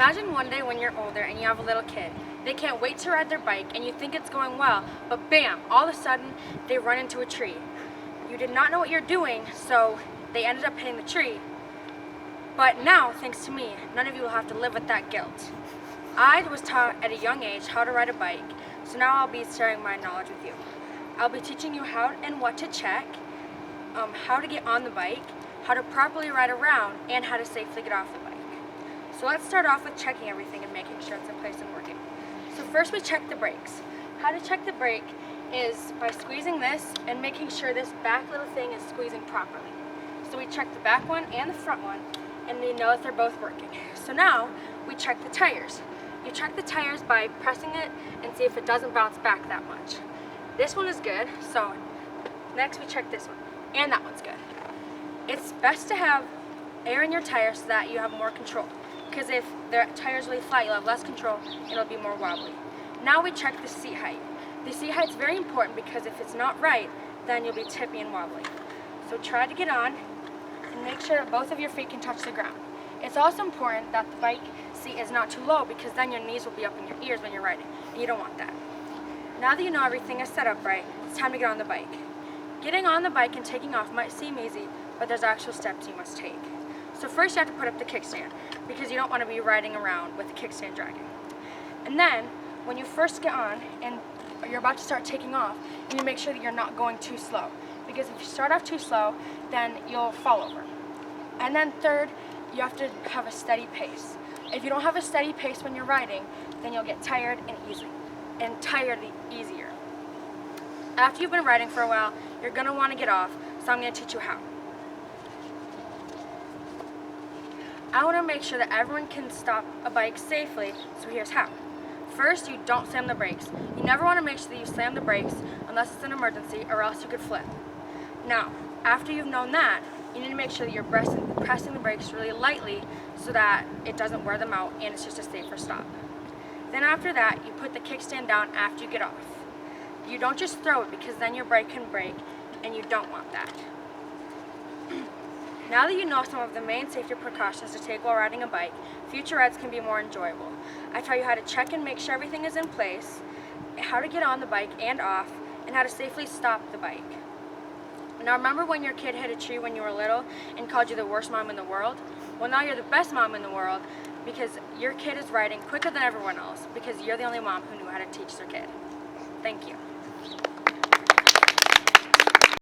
Imagine one day when you're older and you have a little kid. They can't wait to ride their bike and you think it's going well, but bam, all of a sudden they run into a tree. You did not know what you're doing, so they ended up hitting the tree. But now, thanks to me, none of you will have to live with that guilt. I was taught at a young age how to ride a bike, so now I'll be sharing my knowledge with you. I'll be teaching you how and what to check, how to get on the bike, how to properly ride around, and how to safely get off the bike. So let's start off with checking everything and making sure it's in place and working. So first we check the brakes. How to check the brake is by squeezing this and making sure this back little thing is squeezing properly. So we check the back one and the front one, and we know that they're both working. So now we check the tires. You check the tires by pressing it and see if it doesn't bounce back that much. This one is good, so next we check this one, and that one's good. It's best to have air in your tires so that you have more control, because if the tire's really flat, you'll have less control and it'll be more wobbly. Now we check the seat height. The seat height's very important because if it's not right, then you'll be tippy and wobbly. So try to get on and make sure that both of your feet can touch the ground. It's also important that the bike seat is not too low, because then your knees will be up in your ears when you're riding, and you don't want that. Now that you know everything is set up right, it's time to get on the bike. Getting on the bike and taking off might seem easy, but there's actual steps you must take. So first you have to put up the kickstand, because you don't want to be riding around with the kickstand dragging. And then, when you first get on and you're about to start taking off, you need to make sure that you're not going too slow, because if you start off too slow, then you'll fall over. And then third, you have to have a steady pace. If you don't have a steady pace when you're riding, then you'll get tired easier. After you've been riding for a while, you're going to want to get off, so I'm going to teach you how. I want to make sure that everyone can stop a bike safely, so here's how. First, you don't slam the brakes. You never want to make sure that you slam the brakes unless it's an emergency, or else you could flip. Now, after you've known that, you need to make sure that you're pressing the brakes really lightly so that it doesn't wear them out and it's just a safer stop. Then after that, you put the kickstand down after you get off. You don't just throw it, because then your bike can break, and you don't want that. Now that you know some of the main safety precautions to take while riding a bike, future rides can be more enjoyable. I tell you how to check and make sure everything is in place, how to get on the bike and off, and how to safely stop the bike. Now remember when your kid hit a tree when you were little and called you the worst mom in the world? Well, now you're the best mom in the world, because your kid is riding quicker than everyone else, because you're the only mom who knew how to teach their kid. Thank you.